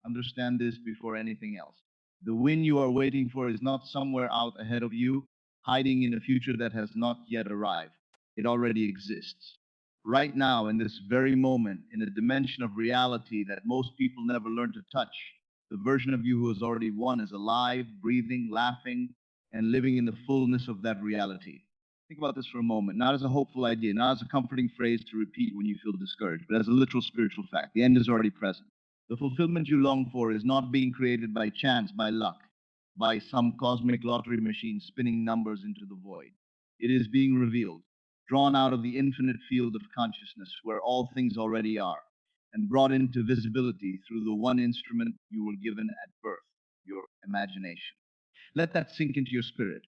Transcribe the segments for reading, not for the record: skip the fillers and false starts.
Understand this before anything else. The win you are waiting for is not somewhere out ahead of you, hiding in a future that has not yet arrived. It already exists. Right now, in this very moment, in a dimension of reality that most people never learn to touch, the version of you who has already won is alive, breathing, laughing, and living in the fullness of that reality. Think about this for a moment, not as a hopeful idea, not as a comforting phrase to repeat when you feel discouraged, but as a literal spiritual fact. The end is already present. The fulfillment you long for is not being created by chance, by luck, by some cosmic lottery machine spinning numbers into the void. It is being revealed, drawn out of the infinite field of consciousness where all things already are, and brought into visibility through the one instrument you were given at birth, your imagination. Let that sink into your spirit.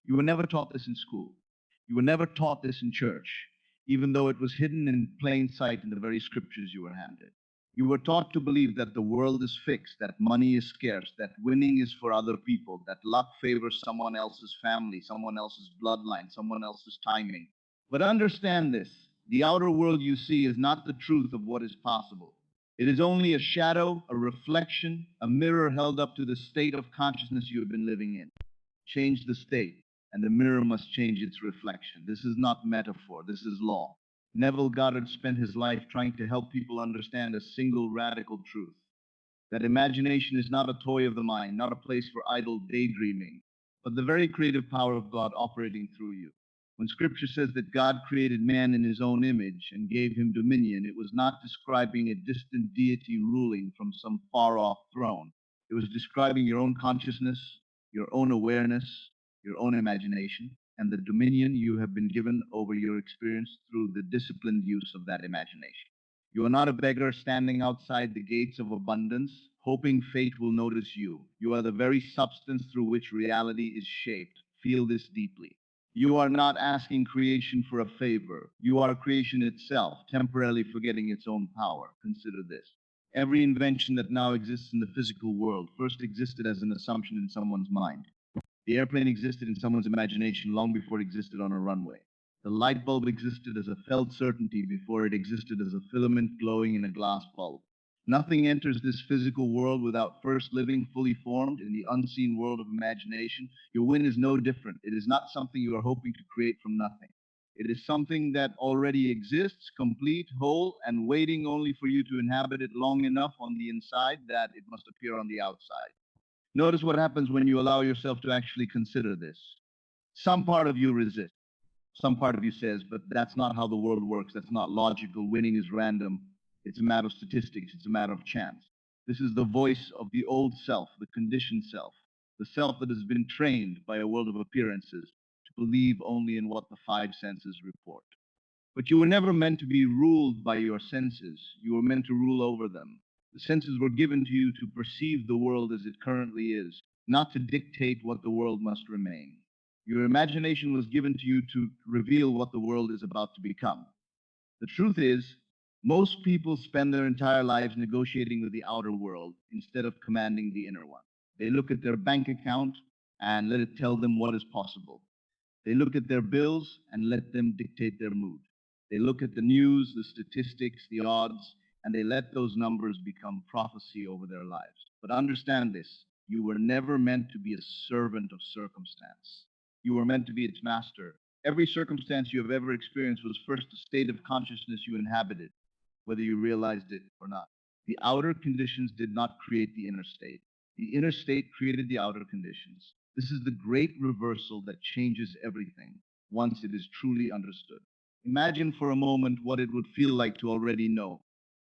You were never taught this in school. You were never taught this in church, even though it was hidden in plain sight in the very scriptures you were handed. You were taught to believe that the world is fixed, that money is scarce, that winning is for other people, that luck favors someone else's family, someone else's bloodline, someone else's timing. But understand this, the outer world you see is not the truth of what is possible. It is only a shadow, a reflection, a mirror held up to the state of consciousness you have been living in. Change the state, and the mirror must change its reflection. This is not metaphor, this is law. Neville Goddard spent his life trying to help people understand a single radical truth that imagination is not a toy of the mind, not a place for idle daydreaming, but the very creative power of God operating through you. When scripture says that God created man in his own image and gave him dominion, it was not describing a distant deity ruling from some far off throne. It was describing your own consciousness, your own awareness, your own imagination, and the dominion you have been given over your experience through the disciplined use of that imagination. You are not a beggar standing outside the gates of abundance, hoping fate will notice you. You are the very substance through which reality is shaped. Feel this deeply. You are not asking creation for a favor. You are creation itself, temporarily forgetting its own power. Consider this. Every invention that now exists in the physical world first existed as an assumption in someone's mind. The airplane existed in someone's imagination long before it existed on a runway. The light bulb existed as a felt certainty before it existed as a filament glowing in a glass bulb. Nothing enters this physical world without first living fully formed in the unseen world of imagination. Your win is no different. It is not something you are hoping to create from nothing. It is something that already exists, complete, whole, and waiting only for you to inhabit it long enough on the inside that it must appear on the outside. Notice what happens when you allow yourself to actually consider this. Some part of you resists. Some part of you says, but that's not how the world works. That's not logical. Winning is random. It's a matter of statistics. It's a matter of chance. This is the voice of the old self, the conditioned self, the self that has been trained by a world of appearances to believe only in what the five senses report. But you were never meant to be ruled by your senses. You were meant to rule over them. The senses were given to you to perceive the world as it currently is, not to dictate what the world must remain. Your imagination was given to you to reveal what the world is about to become. The truth is, most people spend their entire lives negotiating with the outer world instead of commanding the inner one. They look at their bank account and let it tell them what is possible. They look at their bills and let them dictate their mood. They look at the news, the statistics, the odds, and they let those numbers become prophecy over their lives. But understand this, you were never meant to be a servant of circumstance. You were meant to be its master. Every circumstance you have ever experienced was first a state of consciousness you inhabited, whether you realized it or not. The outer conditions did not create the inner state. The inner state created the outer conditions. This is the great reversal that changes everything once it is truly understood. Imagine for a moment what it would feel like to already know,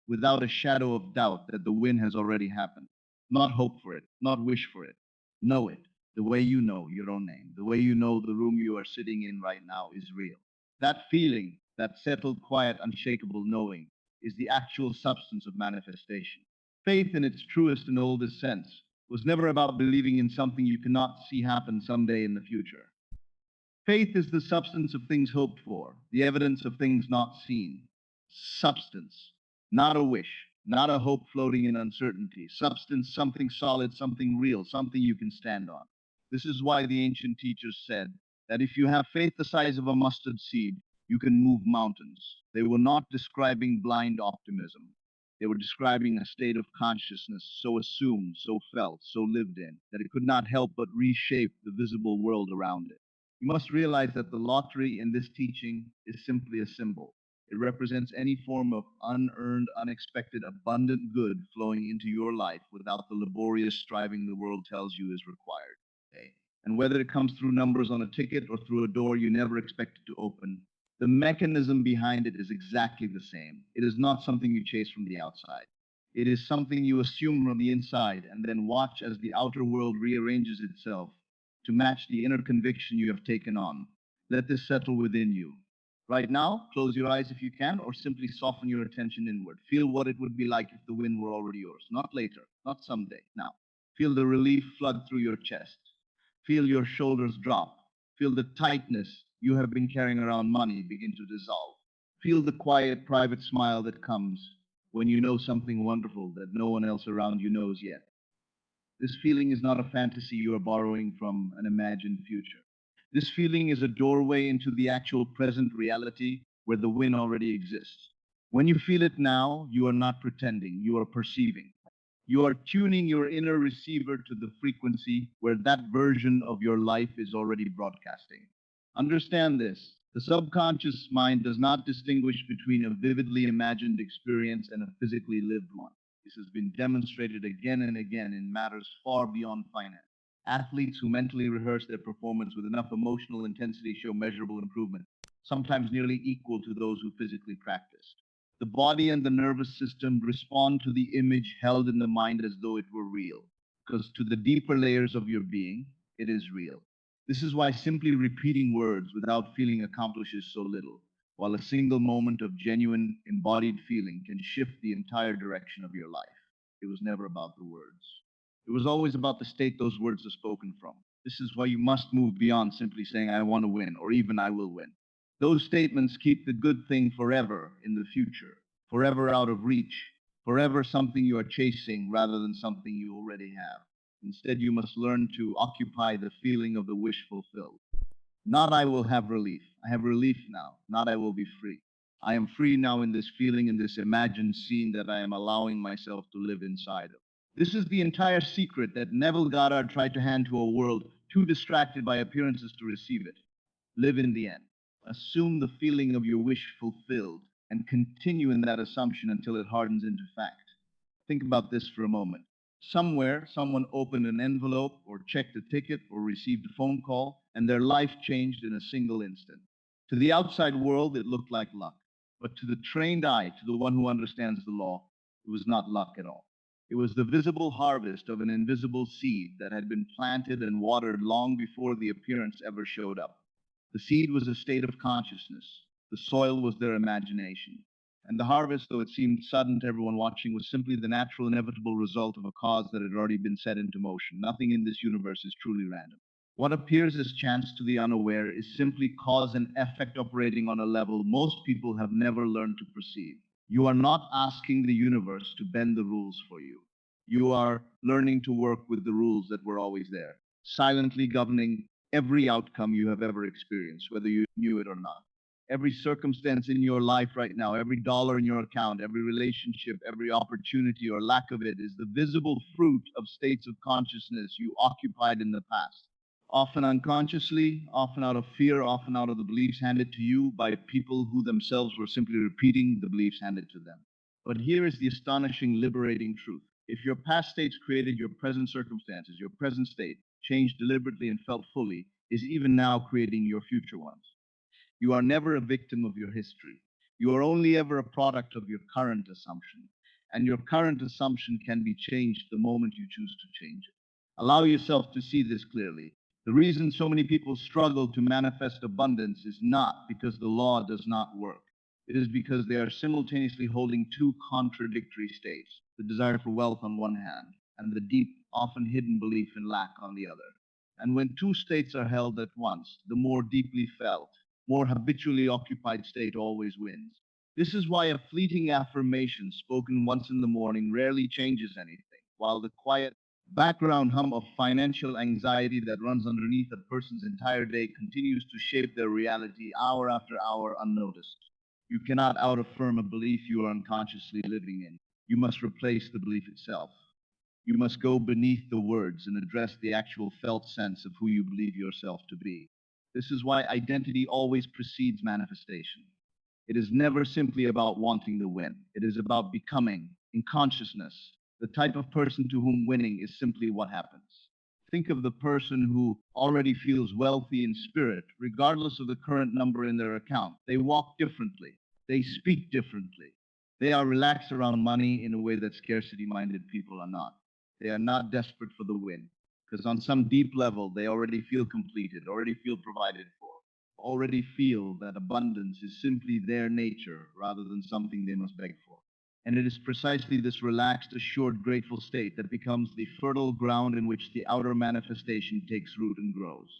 without a shadow of doubt, that the win has already happened. Not hope for it, not wish for it. Know it, the way you know your own name, the way you know the room you are sitting in right now is real. That feeling, that settled, quiet, unshakable knowing, is the actual substance of manifestation. Faith, in its truest and oldest sense, was never about believing in something you cannot see happen someday in the future. Faith is the substance of things hoped for, the evidence of things not seen. Substance, not a wish, not a hope floating in uncertainty. Substance, something solid, something real, something you can stand on. This is why the ancient teachers said that if you have faith the size of a mustard seed, you can move mountains. They were not describing blind optimism. They were describing a state of consciousness so assumed, so felt, so lived in, that it could not help but reshape the visible world around it. You must realize that the lottery in this teaching is simply a symbol. It represents any form of unearned, unexpected, abundant good flowing into your life without the laborious striving the world tells you is required. Okay? And whether it comes through numbers on a ticket or through a door you never expected to open, the mechanism behind it is exactly the same. It is not something you chase from the outside. It is something you assume from the inside and then watch as the outer world rearranges itself to match the inner conviction you have taken on. Let this settle within you. Right now, close your eyes if you can, or simply soften your attention inward. Feel what it would be like if the wind were already yours. Not later, not someday, now. Feel the relief flood through your chest. Feel your shoulders drop. Feel the tightness you have been carrying around money begin to dissolve. Feel the quiet, private smile that comes when you know something wonderful that no one else around you knows yet. This feeling is not a fantasy you are borrowing from an imagined future. This feeling is a doorway into the actual present reality where the win already exists. When you feel it now, you are not pretending, you are perceiving. You are tuning your inner receiver to the frequency where that version of your life is already broadcasting. Understand this. The subconscious mind does not distinguish between a vividly imagined experience and a physically lived one. This has been demonstrated again and again in matters far beyond finance. Athletes who mentally rehearse their performance with enough emotional intensity show measurable improvement, sometimes nearly equal to those who physically practiced. The body and the nervous system respond to the image held in the mind as though it were real, because to the deeper layers of your being, it is real. This is why simply repeating words without feeling accomplishes so little, while a single moment of genuine embodied feeling can shift the entire direction of your life. It was never about the words. It was always about the state those words are spoken from. This is why you must move beyond simply saying, I want to win, or even I will win. Those statements keep the good thing forever in the future, forever out of reach, forever something you are chasing rather than something you already have. Instead, you must learn to occupy the feeling of the wish fulfilled. Not I will have relief. I have relief now. Not I will be free. I am free now in this feeling, in this imagined scene that I am allowing myself to live inside of. This is the entire secret that Neville Goddard tried to hand to a world too distracted by appearances to receive it. Live in the end. Assume the feeling of your wish fulfilled and continue in that assumption until it hardens into fact. Think about this for a moment. Somewhere, someone opened an envelope or checked a ticket or received a phone call, and their life changed in a single instant. To the outside world, it looked like luck. But to the trained eye, to the one who understands the law, it was not luck at all. It was the visible harvest of an invisible seed that had been planted and watered long before the appearance ever showed up. The seed was a state of consciousness. The soil was their imagination. And the harvest, though it seemed sudden to everyone watching, was simply the natural, inevitable result of a cause that had already been set into motion. Nothing in this universe is truly random. What appears as chance to the unaware is simply cause and effect operating on a level most people have never learned to perceive. You are not asking the universe to bend the rules for you. You are learning to work with the rules that were always there, silently governing every outcome you have ever experienced, whether you knew it or not. Every circumstance in your life right now, every dollar in your account, every relationship, every opportunity or lack of it is the visible fruit of states of consciousness you occupied in the past. Often unconsciously, often out of fear, often out of the beliefs handed to you by people who themselves were simply repeating the beliefs handed to them. But here is the astonishing, liberating truth. If your past states created your present circumstances, your present state, changed deliberately and felt fully, is even now creating your future ones. You are never a victim of your history. You are only ever a product of your current assumption. And your current assumption can be changed the moment you choose to change it. Allow yourself to see this clearly. The reason so many people struggle to manifest abundance is not because the law does not work. It is because they are simultaneously holding two contradictory states, the desire for wealth on one hand, and the deep, often hidden belief in lack on the other. And when two states are held at once, the more deeply felt, more habitually occupied state always wins. This is why a fleeting affirmation spoken once in the morning rarely changes anything, while the quiet background hum of financial anxiety that runs underneath a person's entire day continues to shape their reality hour after hour unnoticed. You cannot out affirm a belief you are unconsciously living in. You must replace the belief itself. You must go beneath the words and address the actual felt sense of who you believe yourself to be. This is why identity always precedes manifestation. It is never simply about wanting the win. It is about becoming, in consciousness, the type of person to whom winning is simply what happens. Think of the person who already feels wealthy in spirit, regardless of the current number in their account. They walk differently. They speak differently. They are relaxed around money in a way that scarcity-minded people are not. They are not desperate for the win, because on some deep level, they already feel completed, already feel provided for, already feel that abundance is simply their nature rather than something they must beg for. And it is precisely this relaxed, assured, grateful state that becomes the fertile ground in which the outer manifestation takes root and grows.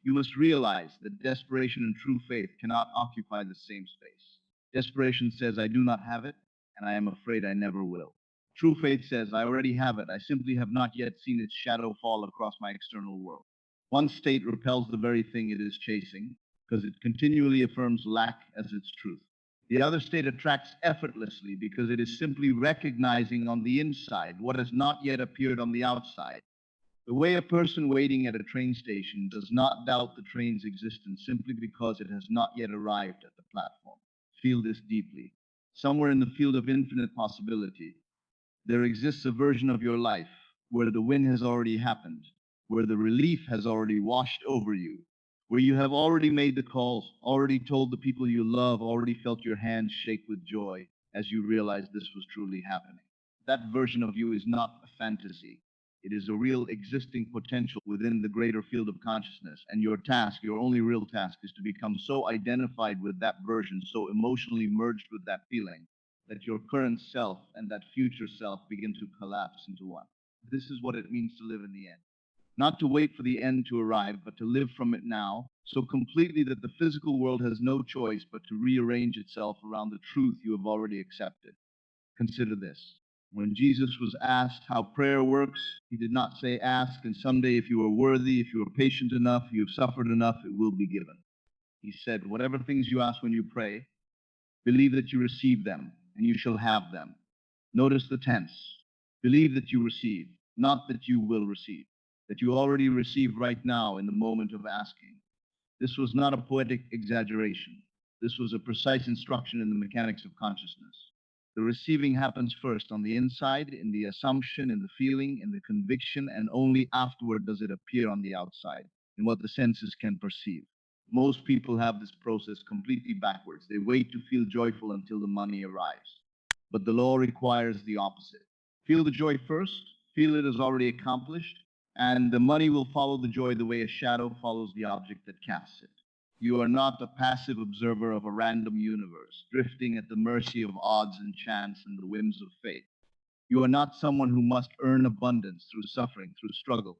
You must realize that desperation and true faith cannot occupy the same space. Desperation says, I do not have it, and I am afraid I never will. True faith says, I already have it, I simply have not yet seen its shadow fall across my external world. One state repels the very thing it is chasing, because it continually affirms lack as its truth. The other state attracts effortlessly because it is simply recognizing on the inside what has not yet appeared on the outside. The way a person waiting at a train station does not doubt the train's existence simply because it has not yet arrived at the platform. Feel this deeply. Somewhere in the field of infinite possibility, there exists a version of your life where the win has already happened, where the relief has already washed over you, where you have already made the calls, already told the people you love, already felt your hands shake with joy as you realized this was truly happening. That version of you is not a fantasy. It is a real existing potential within the greater field of consciousness. And your task, your only real task, is to become so identified with that version, so emotionally merged with that feeling, that your current self and that future self begin to collapse into one. This is what it means to live in the end. Not to wait for the end to arrive, but to live from it now, so completely that the physical world has no choice but to rearrange itself around the truth you have already accepted. Consider this. When Jesus was asked how prayer works, he did not say, ask, and someday if you are worthy, if you are patient enough, you have suffered enough, it will be given. He said, whatever things you ask when you pray, believe that you receive them, and you shall have them. Notice the tense. Believe that you receive, not that you will receive, that you already receive right now in the moment of asking. This was not a poetic exaggeration. This was a precise instruction in the mechanics of consciousness. The receiving happens first on the inside, in the assumption, in the feeling, in the conviction, and only afterward does it appear on the outside, in what the senses can perceive. Most people have this process completely backwards. They wait to feel joyful until the money arrives. But the law requires the opposite. Feel the joy first, feel it as already accomplished, and the money will follow the joy the way a shadow follows the object that casts it. You are not a passive observer of a random universe, drifting at the mercy of odds and chance and the whims of fate. You are not someone who must earn abundance through suffering, through struggle,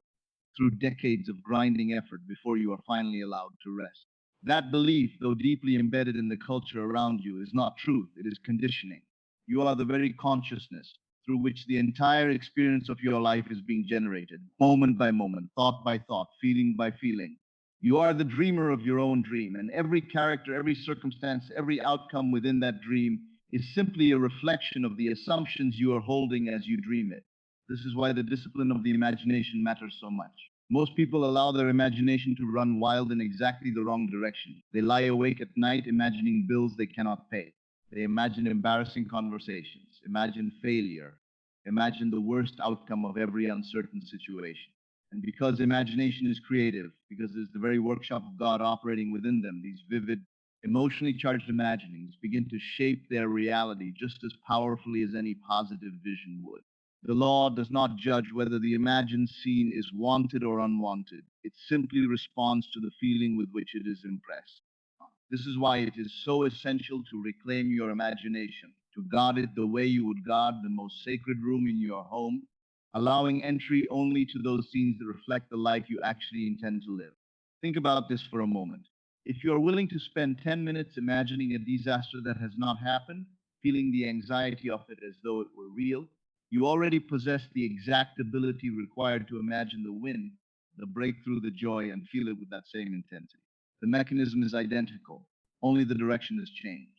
through decades of grinding effort before you are finally allowed to rest. That belief, though deeply embedded in the culture around you, is not truth, it is conditioning. You are the very consciousness through which the entire experience of your life is being generated, moment by moment, thought by thought, feeling by feeling. You are the dreamer of your own dream, and every character, every circumstance, every outcome within that dream is simply a reflection of the assumptions you are holding as you dream it. This is why the discipline of the imagination matters so much. Most people allow their imagination to run wild in exactly the wrong direction. They lie awake at night imagining bills they cannot pay. They imagine embarrassing conversations, imagine failure, imagine the worst outcome of every uncertain situation. And because imagination is creative, because it's the very workshop of God operating within them, these vivid, emotionally charged imaginings begin to shape their reality just as powerfully as any positive vision would. The law does not judge whether the imagined scene is wanted or unwanted. It simply responds to the feeling with which it is impressed. This is why it is so essential to reclaim your imagination, to guard it the way you would guard the most sacred room in your home, allowing entry only to those scenes that reflect the life you actually intend to live. Think about this for a moment. If you are willing to spend 10 minutes imagining a disaster that has not happened, feeling the anxiety of it as though it were real, you already possess the exact ability required to imagine the win, the breakthrough, the joy, and feel it with that same intensity. The mechanism is identical, only the direction has changed.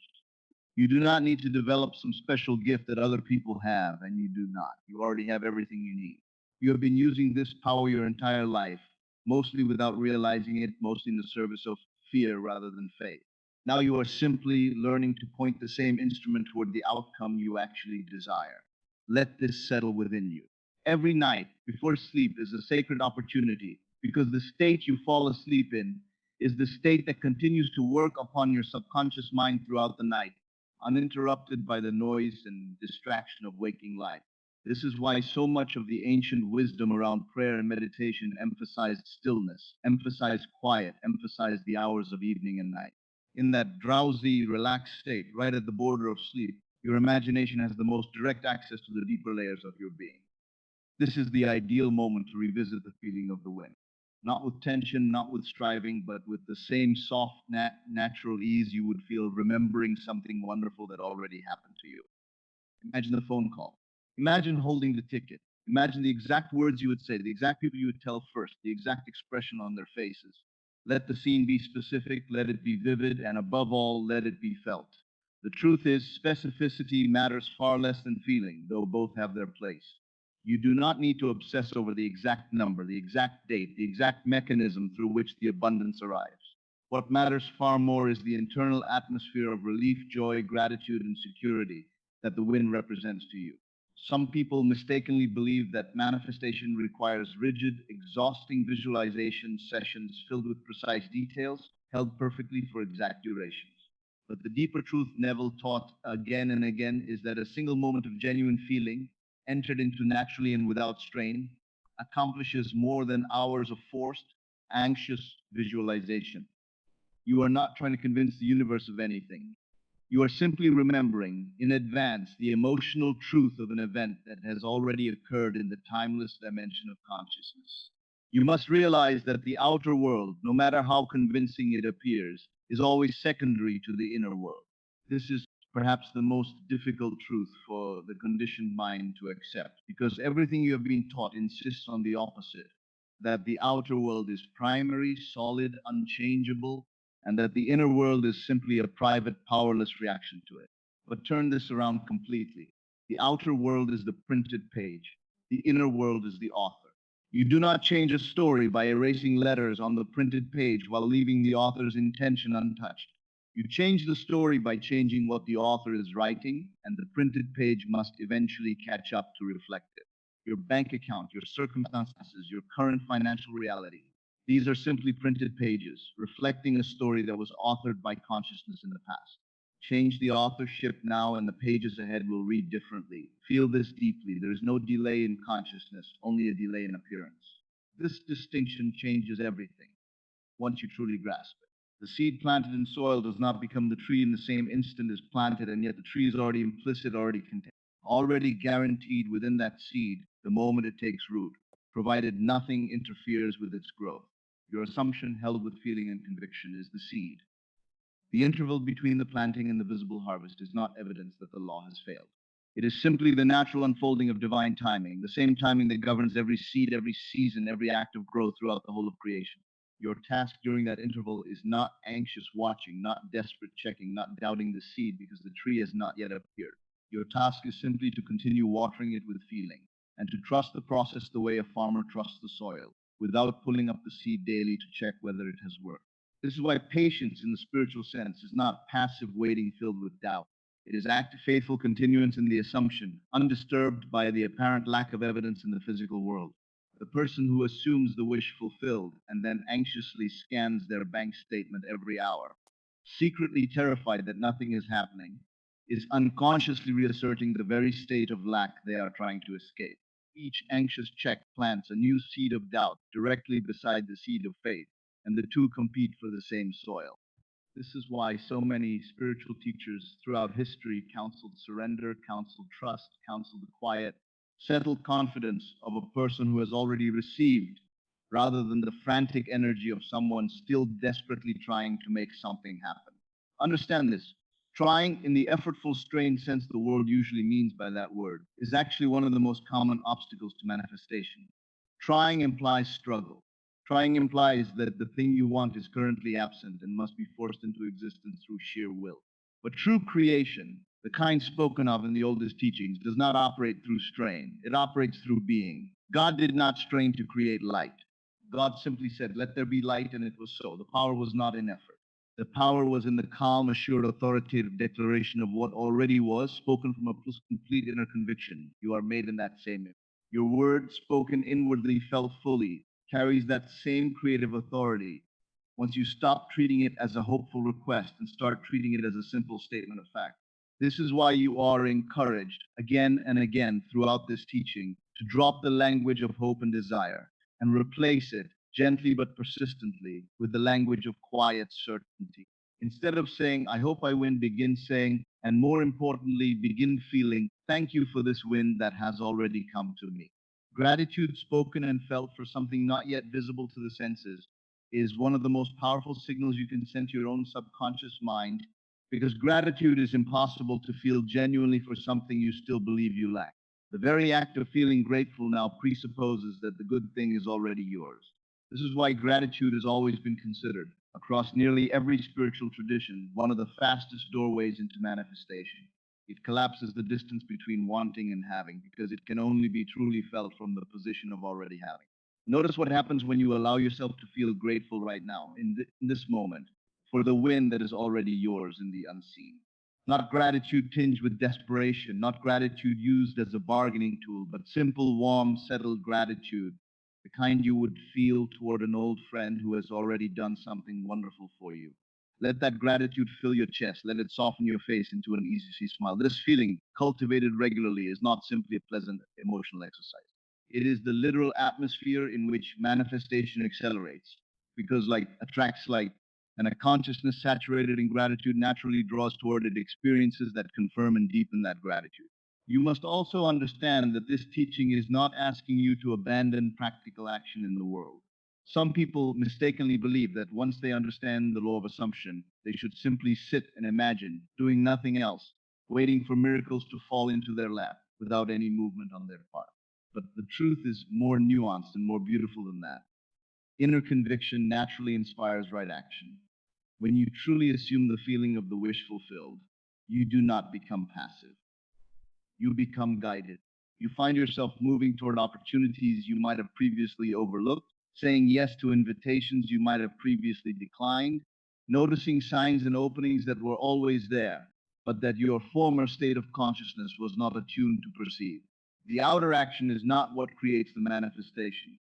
You do not need to develop some special gift that other people have, and you do not. You already have everything you need. You have been using this power your entire life, mostly without realizing it, mostly in the service of fear rather than faith. Now you are simply learning to point the same instrument toward the outcome you actually desire. Let this settle within you. Every night before sleep is a sacred opportunity because the state you fall asleep in is the state that continues to work upon your subconscious mind throughout the night, uninterrupted by the noise and distraction of waking life. This is why so much of the ancient wisdom around prayer and meditation emphasized stillness, emphasized quiet, emphasized the hours of evening and night. In that drowsy, relaxed state, right at the border of sleep, your imagination has the most direct access to the deeper layers of your being. This is the ideal moment to revisit the feeling of the wind. Not with tension, not with striving, but with the same soft, natural ease you would feel remembering something wonderful that already happened to you. Imagine the phone call. Imagine holding the ticket. Imagine the exact words you would say, the exact people you would tell first, the exact expression on their faces. Let the scene be specific, let it be vivid, and above all, let it be felt. The truth is, specificity matters far less than feeling, though both have their place. You do not need to obsess over the exact number, the exact date, the exact mechanism through which the abundance arrives. What matters far more is the internal atmosphere of relief, joy, gratitude, and security that the wind represents to you. Some people mistakenly believe that manifestation requires rigid, exhausting visualization sessions filled with precise details, held perfectly for exact durations. But the deeper truth Neville taught again and again is that a single moment of genuine feeling, entered into naturally and without strain, accomplishes more than hours of forced, anxious visualization. You are not trying to convince the universe of anything. You are simply remembering in advance the emotional truth of an event that has already occurred in the timeless dimension of consciousness. You must realize that the outer world, no matter how convincing it appears, is always secondary to the inner world. This is perhaps the most difficult truth for the conditioned mind to accept, because everything you have been taught insists on the opposite, that the outer world is primary, solid, unchangeable, and that the inner world is simply a private, powerless reaction to it. But turn this around completely. The outer world is the printed page. The inner world is the author. You do not change a story by erasing letters on the printed page while leaving the author's intention untouched. You change the story by changing what the author is writing, and the printed page must eventually catch up to reflect it. Your bank account, your circumstances, your current financial reality. These are simply printed pages, reflecting a story that was authored by consciousness in the past. Change the authorship now, and the pages ahead will read differently. Feel this deeply. There is no delay in consciousness, only a delay in appearance. This distinction changes everything once you truly grasp it. The seed planted in soil does not become the tree in the same instant as planted, and yet the tree is already implicit, already contained, already guaranteed within that seed the moment it takes root, provided nothing interferes with its growth. Your assumption, held with feeling and conviction, is the seed. The interval between the planting and the visible harvest is not evidence that the law has failed. It is simply the natural unfolding of divine timing, the same timing that governs every seed, every season, every act of growth throughout the whole of creation. Your task during that interval is not anxious watching, not desperate checking, not doubting the seed because the tree has not yet appeared. Your task is simply to continue watering it with feeling and to trust the process the way a farmer trusts the soil, without pulling up the seed daily to check whether it has worked. This is why patience in the spiritual sense is not passive waiting filled with doubt. It is active, faithful continuance in the assumption, undisturbed by the apparent lack of evidence in the physical world. The person who assumes the wish fulfilled and then anxiously scans their bank statement every hour, secretly terrified that nothing is happening, is unconsciously reasserting the very state of lack they are trying to escape. Each anxious check plants a new seed of doubt directly beside the seed of faith, and the two compete for the same soil. This is why so many spiritual teachers throughout history counseled surrender, counseled trust, counseled the quiet, settled confidence of a person who has already received, rather than the frantic energy of someone still desperately trying to make something happen. Understand this. Trying, in the effortful, strained sense the world usually means by that word, is actually one of the most common obstacles to manifestation. Trying implies struggle. Trying implies that the thing you want is currently absent and must be forced into existence through sheer will. But true creation, the kind spoken of in the oldest teachings, does not operate through strain. It operates through being. God did not strain to create light. God simply said, "Let there be light," and it was so. The power was not in effort. The power was in the calm, assured, authoritative declaration of what already was, spoken from a complete inner conviction. You are made in that same image. Your word, spoken inwardly, felt fully, carries that same creative authority once you stop treating it as a hopeful request and start treating it as a simple statement of fact. This is why you are encouraged again and again throughout this teaching to drop the language of hope and desire and replace it gently but persistently with the language of quiet certainty. Instead of saying, "I hope I win," begin saying, and more importantly, begin feeling, "Thank you for this win that has already come to me." Gratitude spoken and felt for something not yet visible to the senses is one of the most powerful signals you can send to your own subconscious mind, because gratitude is impossible to feel genuinely for something you still believe you lack. The very act of feeling grateful now presupposes that the good thing is already yours. This is why gratitude has always been considered, across nearly every spiritual tradition, one of the fastest doorways into manifestation. It collapses the distance between wanting and having because it can only be truly felt from the position of already having. Notice what happens when you allow yourself to feel grateful right now, in this moment, for the win that is already yours in the unseen. Not gratitude tinged with desperation, not gratitude used as a bargaining tool, but simple, warm, settled gratitude, the kind you would feel toward an old friend who has already done something wonderful for you. Let that gratitude fill your chest. Let it soften your face into an easy smile. This feeling, cultivated regularly, is not simply a pleasant emotional exercise. It is the literal atmosphere in which manifestation accelerates, because light attracts light, and a consciousness saturated in gratitude naturally draws toward it experiences that confirm and deepen that gratitude. You must also understand that this teaching is not asking you to abandon practical action in the world. Some people mistakenly believe that once they understand the law of assumption, they should simply sit and imagine, doing nothing else, waiting for miracles to fall into their lap without any movement on their part. But the truth is more nuanced and more beautiful than that. Inner conviction naturally inspires right action. When you truly assume the feeling of the wish fulfilled, you do not become passive. You become guided. You find yourself moving toward opportunities you might have previously overlooked, saying yes to invitations you might have previously declined, noticing signs and openings that were always there, but that your former state of consciousness was not attuned to perceive. The outer action is not what creates the manifestation,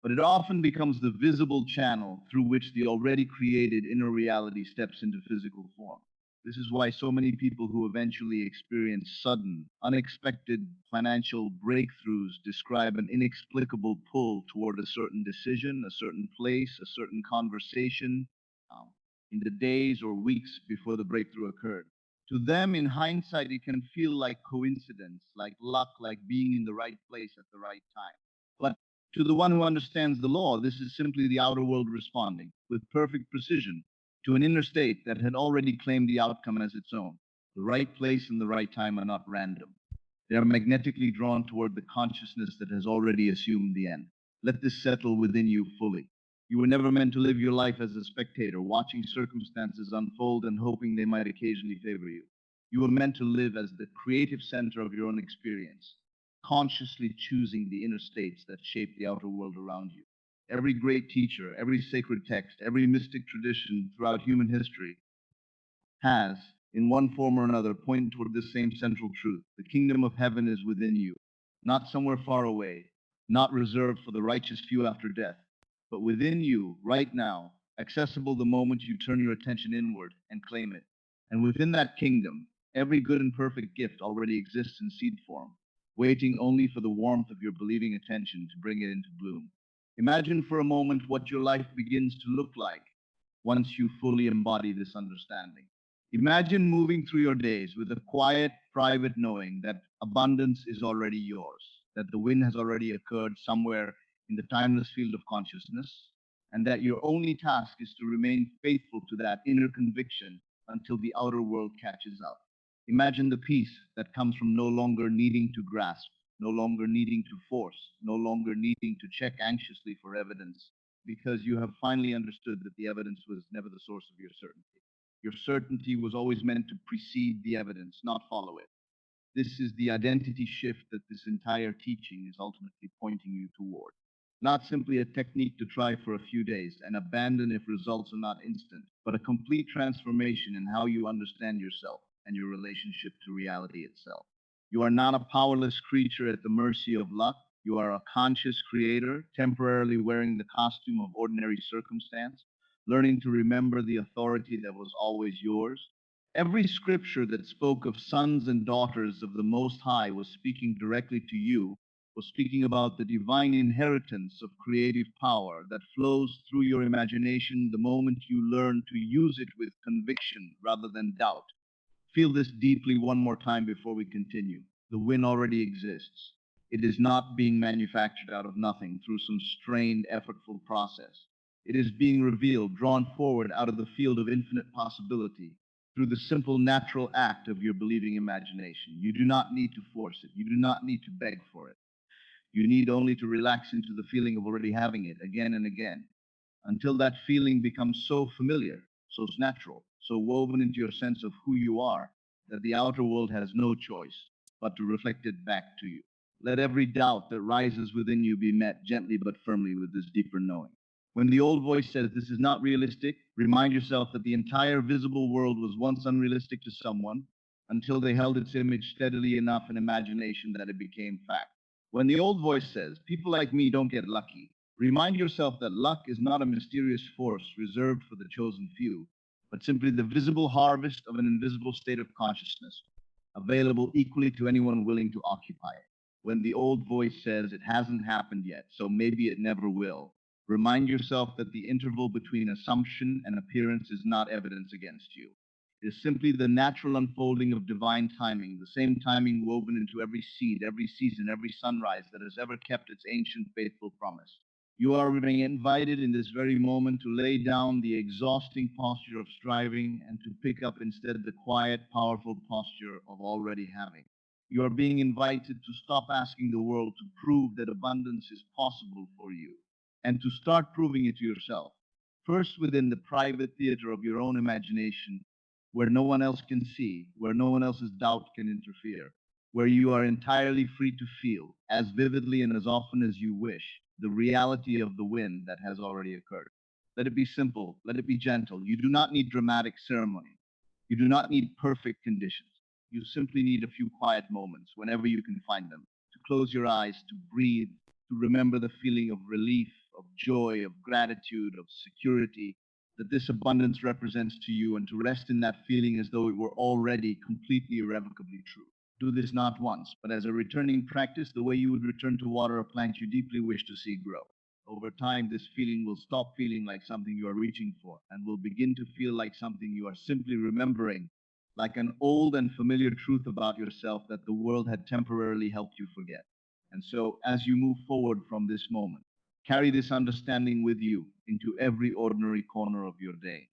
but it often becomes the visible channel through which the already created inner reality steps into physical form. This is why so many people who eventually experience sudden, unexpected financial breakthroughs describe an inexplicable pull toward a certain decision, a certain place, a certain conversation, um, in the days or weeks before the breakthrough occurred. To them, in hindsight, it can feel like coincidence, like luck, like being in the right place at the right time. But to the one who understands the law, this is simply the outer world responding with perfect precision to an inner state that had already claimed the outcome as its own. The right place and the right time are not random. They are magnetically drawn toward the consciousness that has already assumed the end. Let this settle within you fully. You were never meant to live your life as a spectator, watching circumstances unfold and hoping they might occasionally favor you. You were meant to live as the creative center of your own experience, consciously choosing the inner states that shape the outer world around you. Every great teacher, every sacred text, every mystic tradition throughout human history has, in one form or another, pointed toward this same central truth. The kingdom of heaven is within you, not somewhere far away, not reserved for the righteous few after death, but within you, right now, accessible the moment you turn your attention inward and claim it. And within that kingdom, every good and perfect gift already exists in seed form, waiting only for the warmth of your believing attention to bring it into bloom. Imagine for a moment what your life begins to look like once you fully embody this understanding. Imagine moving through your days with a quiet, private knowing that abundance is already yours, that the win has already occurred somewhere in the timeless field of consciousness, and that your only task is to remain faithful to that inner conviction until the outer world catches up. Imagine the peace that comes from no longer needing to grasp, no longer needing to force, no longer needing to check anxiously for evidence, because you have finally understood that the evidence was never the source of your certainty. Your certainty was always meant to precede the evidence, not follow it. This is the identity shift that this entire teaching is ultimately pointing you toward. Not simply a technique to try for a few days and abandon if results are not instant, but a complete transformation in how you understand yourself and your relationship to reality itself. You are not a powerless creature at the mercy of luck. You are a conscious creator, temporarily wearing the costume of ordinary circumstance, learning to remember the authority that was always yours. Every scripture that spoke of sons and daughters of the Most High was speaking directly to you, was speaking about the divine inheritance of creative power that flows through your imagination the moment you learn to use it with conviction rather than doubt. Feel this deeply one more time before we continue. The win already exists. It is not being manufactured out of nothing through some strained, effortful process. It is being revealed, drawn forward out of the field of infinite possibility through the simple, natural act of your believing imagination. You do not need to force it. You do not need to beg for it. You need only to relax into the feeling of already having it again and again until that feeling becomes so familiar, so natural, so woven into your sense of who you are that the outer world has no choice but to reflect it back to you. Let every doubt that rises within you be met gently but firmly with this deeper knowing. When the old voice says this is not realistic, remind yourself that the entire visible world was once unrealistic to someone until they held its image steadily enough in imagination that it became fact. When the old voice says, people like me don't get lucky, remind yourself that luck is not a mysterious force reserved for the chosen few, but simply the visible harvest of an invisible state of consciousness, available equally to anyone willing to occupy it. When the old voice says it hasn't happened yet, so maybe it never will, remind yourself that the interval between assumption and appearance is not evidence against you. It is simply the natural unfolding of divine timing, the same timing woven into every seed, every season, every sunrise that has ever kept its ancient faithful promise. You are being invited in this very moment to lay down the exhausting posture of striving and to pick up instead the quiet, powerful posture of already having. You are being invited to stop asking the world to prove that abundance is possible for you and to start proving it to yourself. First, within the private theater of your own imagination, where no one else can see, where no one else's doubt can interfere, where you are entirely free to feel, as vividly and as often as you wish, the reality of the win that has already occurred. Let it be simple, let it be gentle. You do not need dramatic ceremony. You do not need perfect conditions. You simply need a few quiet moments, whenever you can find them, to close your eyes, to breathe, to remember the feeling of relief, of joy, of gratitude, of security that this abundance represents to you, and to rest in that feeling as though it were already completely irrevocably true. Do this not once, but as a returning practice, the way you would return to water a plant you deeply wish to see grow. Over time, this feeling will stop feeling like something you are reaching for and will begin to feel like something you are simply remembering, like an old and familiar truth about yourself that the world had temporarily helped you forget. And so, as you move forward from this moment, carry this understanding with you into every ordinary corner of your day.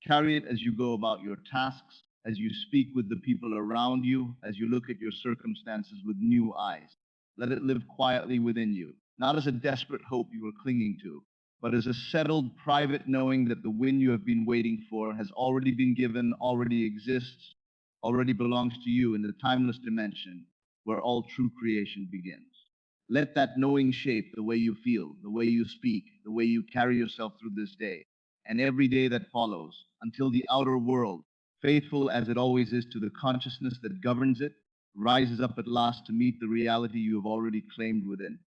Carry it as you go about your tasks, as you speak with the people around you, as you look at your circumstances with new eyes. Let it live quietly within you, not as a desperate hope you are clinging to, but as a settled, private knowing that the win you have been waiting for has already been given, already exists, already belongs to you in the timeless dimension where all true creation begins. Let that knowing shape the way you feel, the way you speak, the way you carry yourself through this day, and every day that follows, until the outer world, faithful as it always is to the consciousness that governs it, rises up at last to meet the reality you have already claimed within.